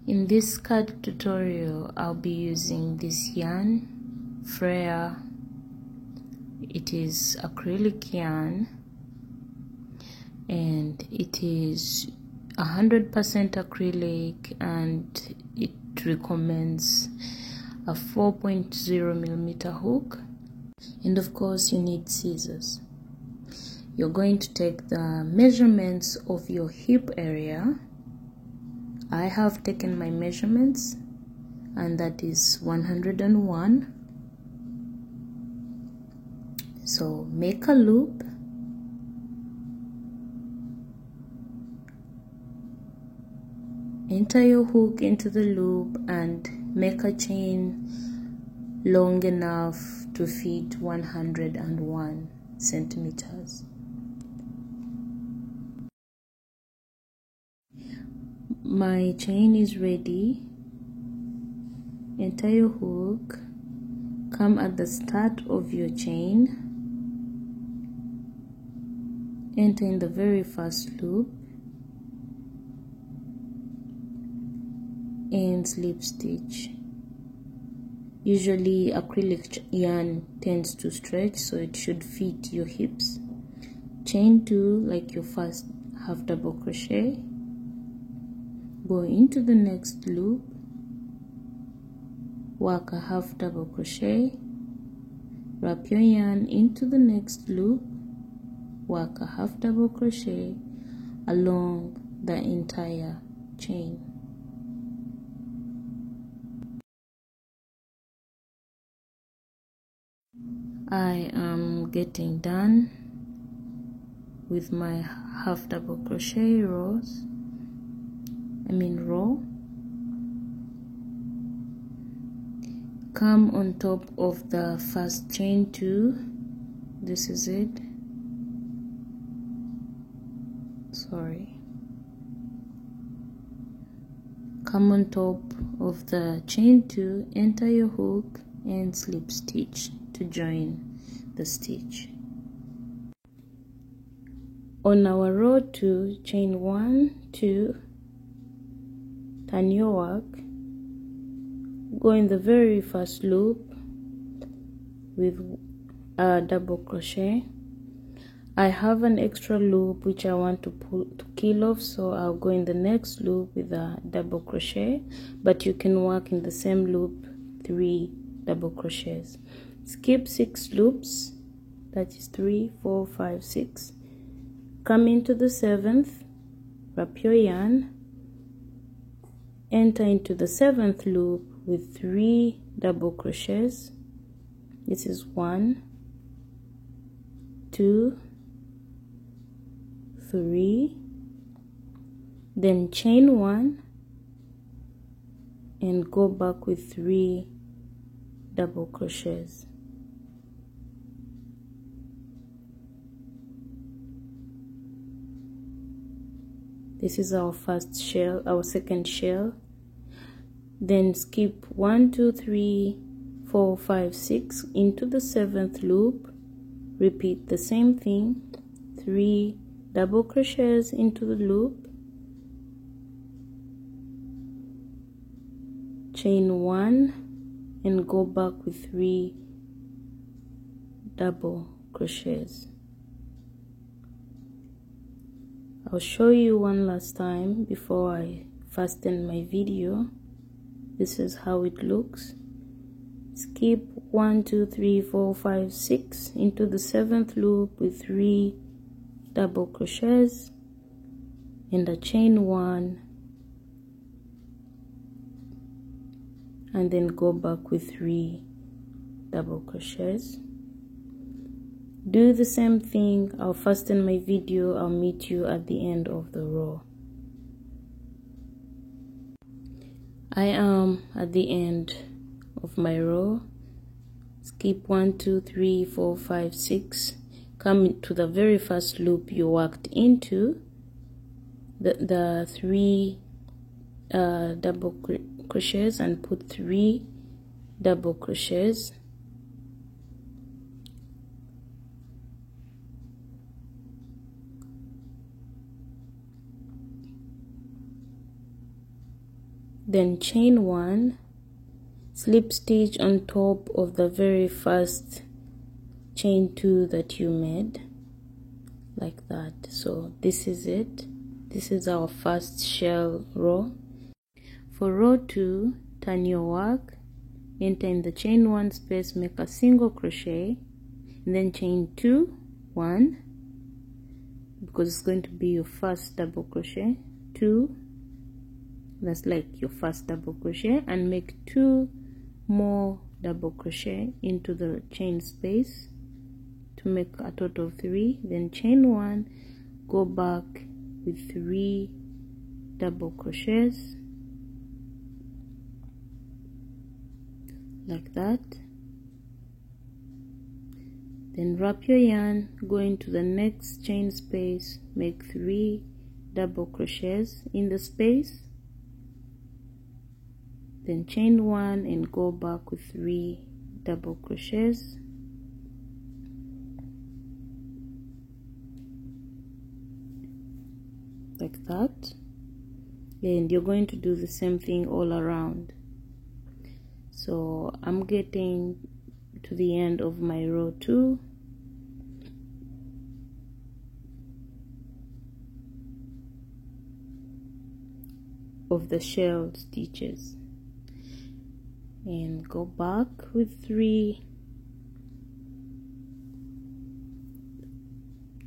In this skirt tutorial, I'll be using this yarn, Freya. It is acrylic yarn and it is 100% acrylic, and it recommends a 4.0mm hook, and of course you need scissors. You're going to take the measurements of your hip area. I have taken my measurements, and that is 101. So make a loop, enter your hook into the loop and make a chain long enough to fit 101 centimeters. My chain is ready. Enter your hook, come at the start of your chain, enter in the very first loop and slip stitch. Usually acrylic yarn tends to stretch, so it should fit your hips. Chain 2 like your first half double crochet, go into the next loop, work a half double crochet, wrap your yarn into the next loop, work a half double crochet along the entire chain. I am getting done with my half double crochet row. Come on top of the first chain 2. This is it. Come on top of the chain 2, enter your hook and slip stitch to join the stitch. On our row 2, chain 1, 2, turn your work, go in the very first loop with a double crochet. I have an extra loop which I want to kill off, so I'll go in the next loop with a double crochet, but you can work in the same loop 3 double crochets. Skip 6 loops, that is 3, 4, 5, 6. Come into the 7th, wrap your yarn, enter into the 7th loop with 3 double crochets. This is 1, 2, 3, then chain 1 and go back with 3 double crochets. This is our first shell, our second shell. Then skip 1, 2, 3, 4, 5, 6 into the 7th loop. Repeat the same thing, 3 double crochets into the loop, chain 1 and go back with 3 double crochets. I'll show you one last time before I fasten my video. This is how it looks. Skip 1, 2, 3, 4, 5, 6 into the 7th loop with 3 double crochets and a chain 1, and then go back with 3 double crochets. Do the same thing. I'll fasten my video. I'll meet you at the end of the row. I am at the end of my row. Skip 1, 2, 3, 4, 5, 6. Come to the very first loop you worked into, the 3 double crochets, and put 3 double crochets. then chain 1, slip stitch on top of the very first chain 2 that you made, like that. So this is it. This is our first shell row. For row 2, turn your work, enter in the chain 1 space, make a single crochet, and then chain 2, 1, because it's going to be your first double crochet, 2, that's like your first double crochet, and make 2 more double crochet into the chain space to make a total of 3, then chain 1, go back with 3 double crochets, like that. Then wrap your yarn, go into the next chain space, make 3 double crochets in the space, then chain 1 and go back with 3 double crochets, like that. And you're going to do the same thing all around. So I'm getting to the end of my row 2. Of the shell stitches, and go back with 3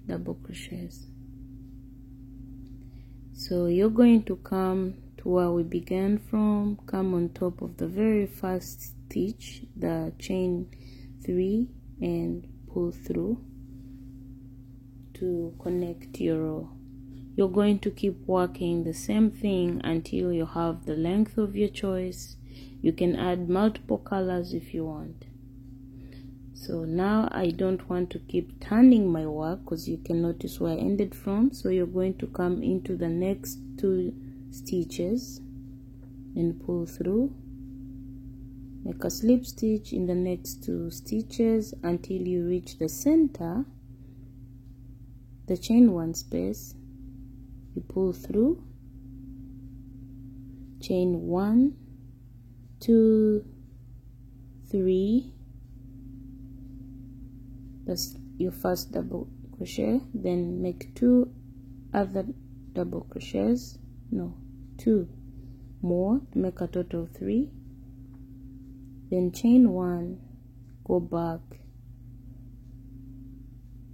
double crochets. So you're going to come to where we began from, come on top of the very first stitch, the chain 3, and pull through to connect your row. You're going to keep working the same thing until you have the length of your choice. You can add multiple colors if you want. So now I don't want to keep turning my work, because you can notice where I ended from. So you're going to come into the next 2 stitches and pull through, make a slip stitch in the next 2 stitches until you reach the center, the chain 1 space. You pull through, chain 1, 2, 3, that's your first double crochet, then make 2 other double crochets, no, 2 more to make a total of 3, then chain 1, go back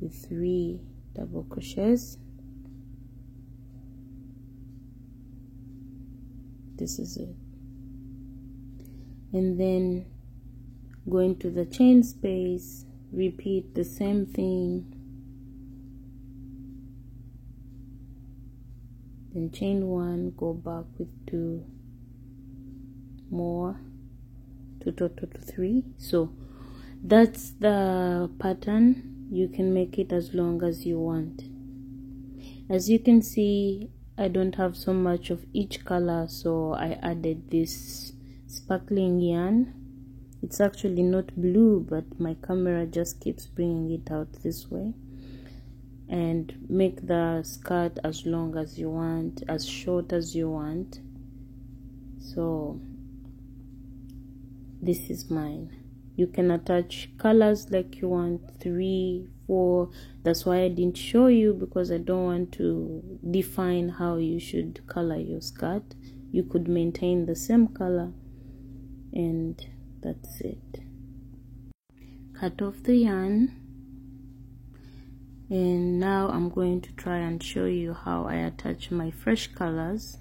with 3 double crochets. This is it. And then go into the chain space, repeat the same thing, then chain 1, go back with 2 more to total to 3. So that's the pattern. You can make it as long as you want. As you can see, I don't have so much of each color, so I added this sparkling yarn. It's actually not blue, but my camera just keeps bringing it out this way. And make the skirt as long as you want, as short as you want. So this is mine. You can attach colors like you want, 3, 4. That's why I didn't show you, because I don't want to define how you should color your skirt. You could maintain the same color, and that's it. Cut off the yarn, and now I'm going to try and show you how I attach my fresh colors.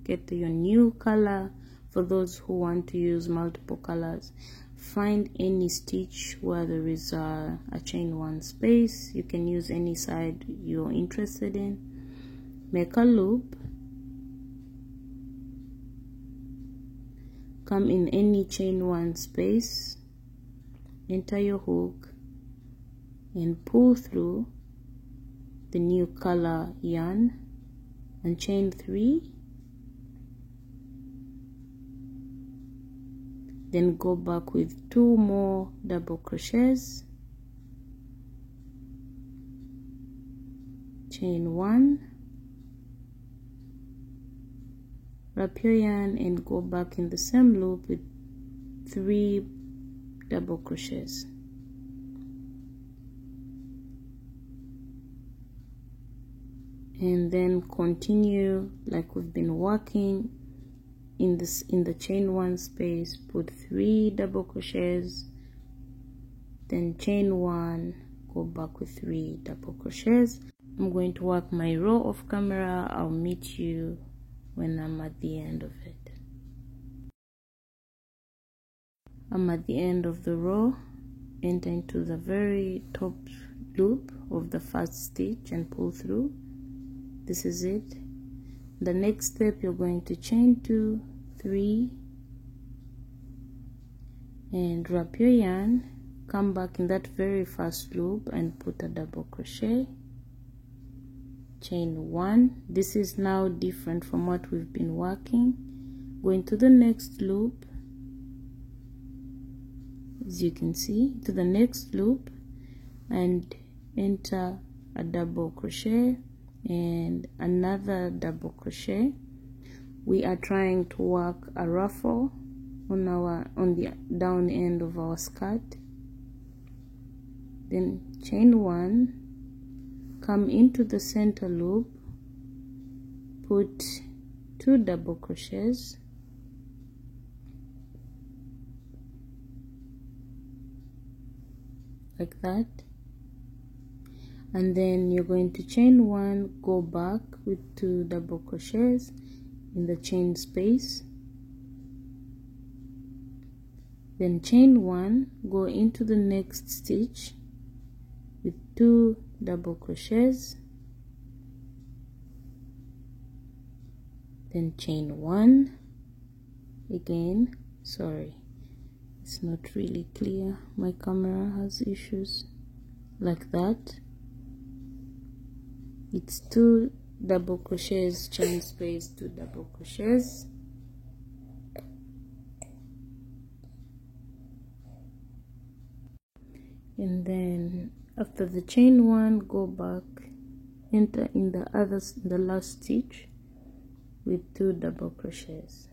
Get your new color. For those who want to use multiple colors, find any stitch where there is a chain 1 space. You can use any side you're interested in. Make a loop, come in any chain 1 space, enter your hook, and pull through the new color yarn, and chain 3, then go back with 2 more double crochets, chain 1, wrap your yarn and go back in the same loop with 3 double crochets. And then continue like we've been working in the chain 1 space. Put 3 double crochets, then chain 1, go back with 3 double crochets. I'm going to work my row off camera. I'll meet you when I'm at the end of it. I'm at the end of the row. Enter into the very top loop of the first stitch and pull through. This is it. The next step, you're going to chain 2, 3, and wrap your yarn. Come back in that very first loop and put a double crochet. Chain 1. This is now different from what we've been working. Go into the next loop, as you can see, to the next loop, and enter a double crochet and another double crochet. We are trying to work a ruffle on the down end of our skirt. Then chain 1, come into the center loop, put 2 double crochets, like that, and then you're going to chain 1, go back with 2 double crochets in the chain space, then chain 1, go into the next stitch with 2 double crochets, then chain 1 again. Sorry, it's not really clear, my camera has issues. Like that, it's 2 double crochets, chain space, 2 double crochets, and then after the chain 1, go back, enter in the last stitch with 2 double crochets.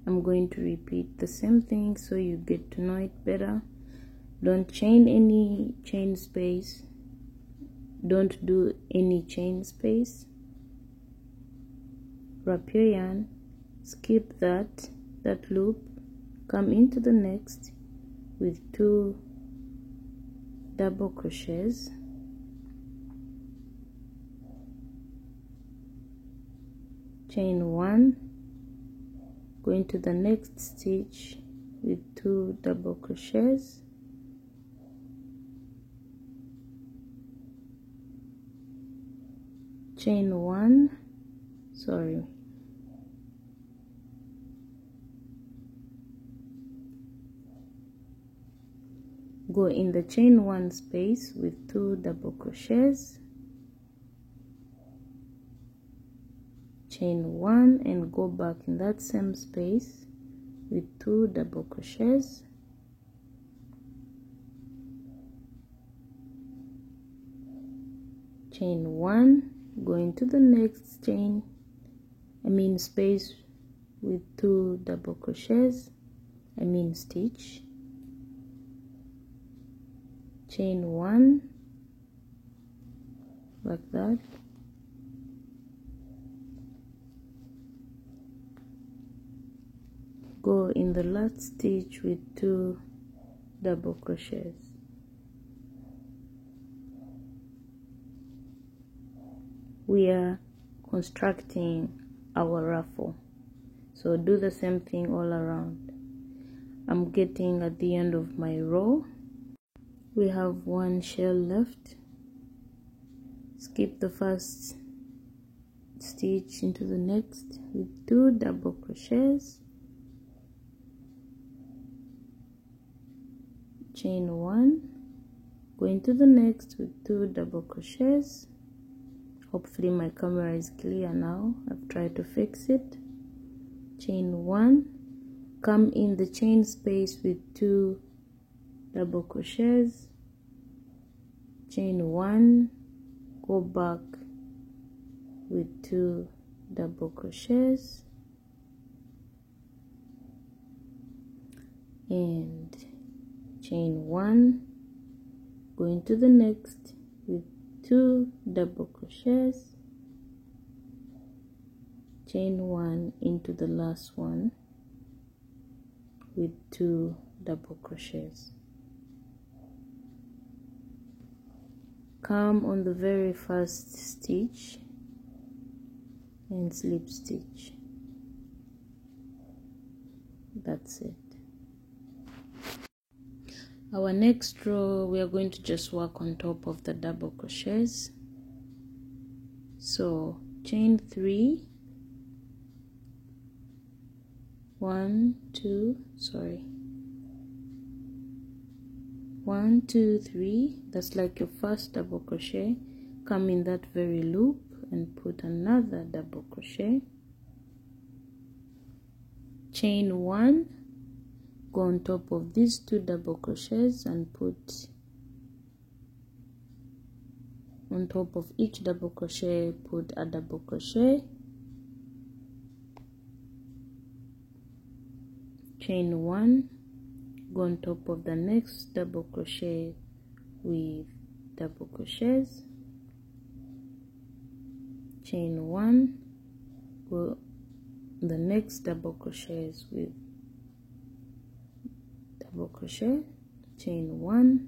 I'm going to repeat the same thing so you get to know it better. Don't chain any chain space, don't do any chain space. Wrap your yarn, skip that loop, come into the next with 2 double crochets, chain 1, go into the next stitch with 2 double crochets, chain 1, sorry, go in the chain 1 space with 2 double crochets, chain 1, and go back in that same space with 2 double crochets, chain 1, go into the next space with 2 double crochets, stitch, chain 1, like that, go in the last stitch with 2 double crochets. We are constructing our ruffle, so do the same thing all around. I'm getting at the end of my row. We have 1 shell left. Skip the first stitch into the next with 2 double crochets, chain 1, go into the next with 2 double crochets. Hopefully my camera is clear now. I've tried to fix it. Chain 1, come in the chain space with 2 double crochets, chain 1, go back with 2 double crochets, and chain 1, go into the next with 2 double crochets, chain 1 into the last one with 2 double crochets. Come on the very first stitch and slip stitch. That's it. Our next row, we are going to just work on top of the double crochets. So chain 3, 1 2 1 2 3, that's like your first double crochet. Come in that very loop and put another double crochet, chain 1, go on top of these 2 double crochets and put on top of each double crochet, put a double crochet, chain 1, go on top of the next double crochet with double crochets, chain 1, go the next double crochets with double crochet, chain 1,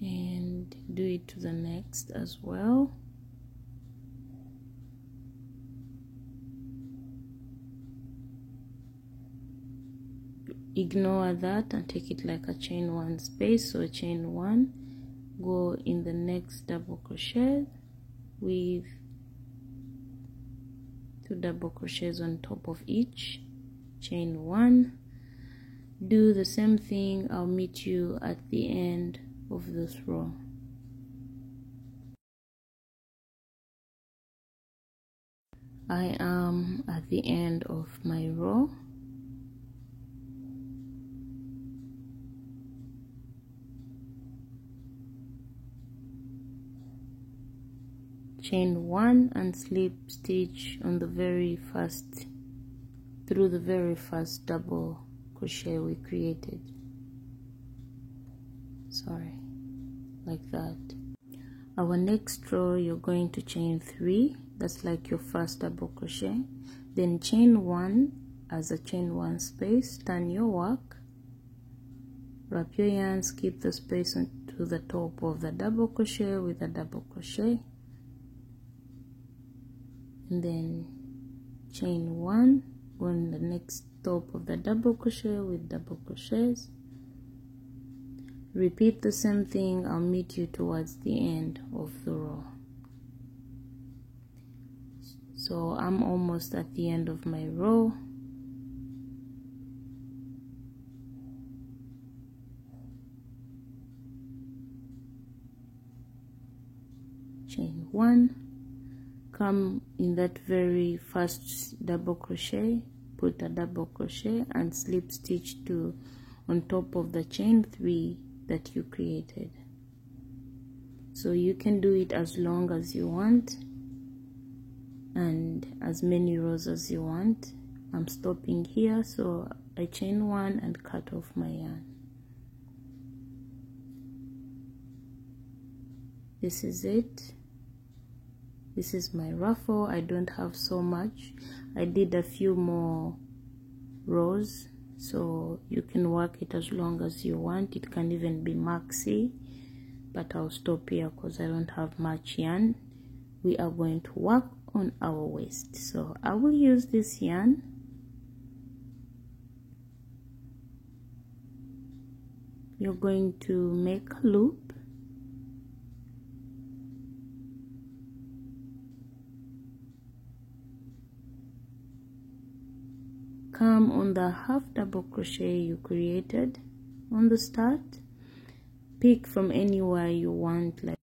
and do it to the next as well. Ignore that and take it like a chain 1 space. So chain 1, go in the next double crochet with 2 double crochets on top of each, chain 1, do the same thing. I'll meet you at the end of this row. I am at the end of my row. Chain 1 and slip stitch on the very first, through the very first double crochet we created. Sorry, like that. Our next row, you're going to chain 3, that's like your first double crochet, then chain 1 as a chain 1 space, turn your work, wrap your yarn, skip the space onto the top of the double crochet with a double crochet, and then chain 1, go in the next top of the double crochet with double crochets, repeat the same thing. I'll meet you towards the end of the row. So I'm almost at the end of my row. Chain 1, come in that very first double crochet, put a double crochet and slip stitch 2 on top of the chain 3 that you created. So you can do it as long as you want and as many rows as you want. I'm stopping here, so I chain 1 and cut off my yarn. This is it. This is my ruffle. I don't have so much. I did a few more rows, so you can work it as long as you want. It can even be maxi, but I'll stop here because I don't have much yarn. We are going to work on our waist, so I will use this yarn. You're going to make a loop, come on the half double crochet you created on the start, pick from anywhere you want, like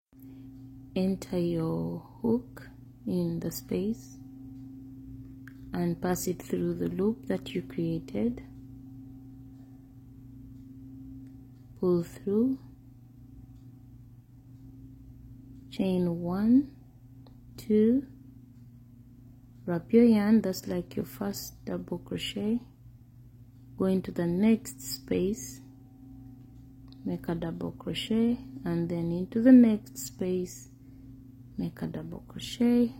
enter your hook in the space and pass it through the loop that you created. pull through, chain 1, 2, wrap your yarn. That's like your first double crochet. Go into the next space, make a double crochet, and then into the next space, make a double crochet.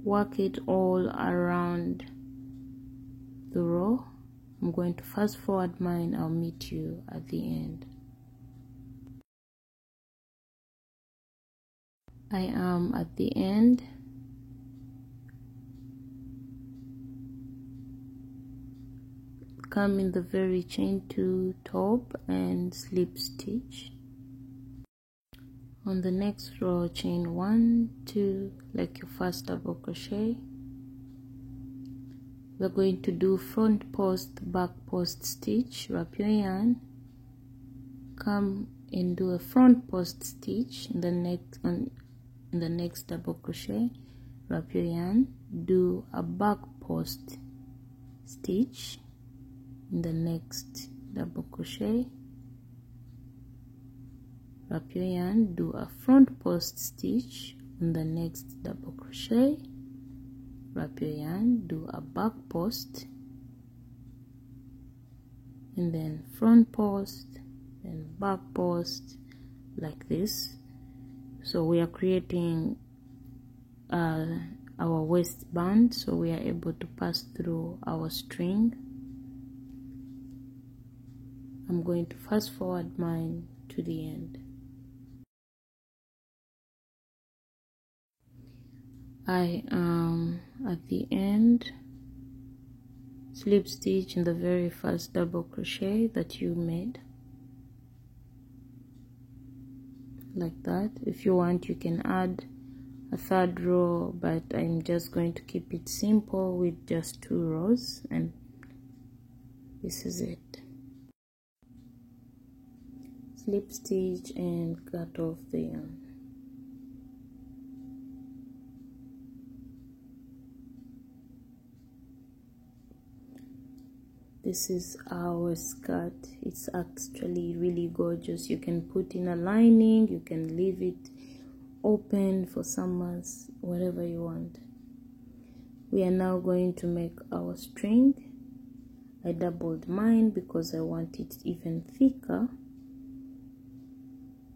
Work it all around the row. I'm going to fast forward mine. I'll meet you at the end. I am at the end. Come in the very chain 2 top and slip stitch. On the next row, chain 1, 2, like your first double crochet. We're going to do front post, back post stitch. Wrap your yarn, come and do a front post stitch in the next double crochet. Wrap your yarn, do a back post stitch in the next double crochet. Wrap your yarn, do a front post stitch in the next double crochet. Wrap your yarn, do a back post, and then front post, then back post, like this. So we are creating our waistband, so we are able to pass through our string. I'm going to fast forward mine to the end. I am at the end. Slip stitch in the very first double crochet that you made, like that. If you want, you can add a third row, but I'm just going to keep it simple with just 2 rows, and this is it. Slip stitch and cut off the yarn. This is our skirt. It's actually really gorgeous. You can put in a lining, you can leave it open for summers, whatever you want. We are now going to make our string. I doubled mine because I want it even thicker.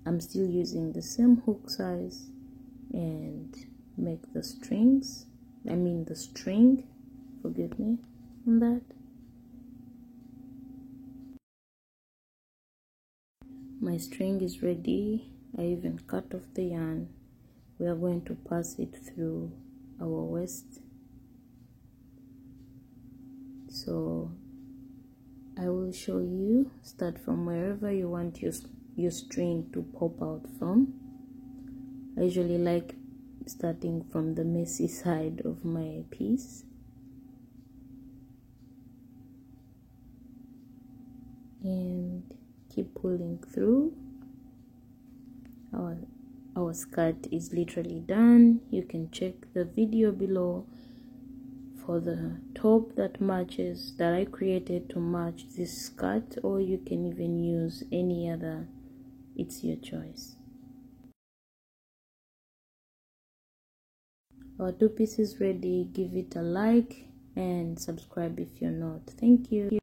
I'm still using the same hook size, and make the strings, the string, forgive me on that. My string is ready. I even cut off the yarn. We are going to pass it through our waist. So I will show you. Start from wherever you want your string to pop out from. I usually like starting from the messy side of my piece. And keep pulling through. Our skirt is literally done. You can check the video below for the top that I created to match this skirt, or you can even use any other. It's your choice. Our 2 pieces ready. Give it a like and subscribe if you're not. Thank you.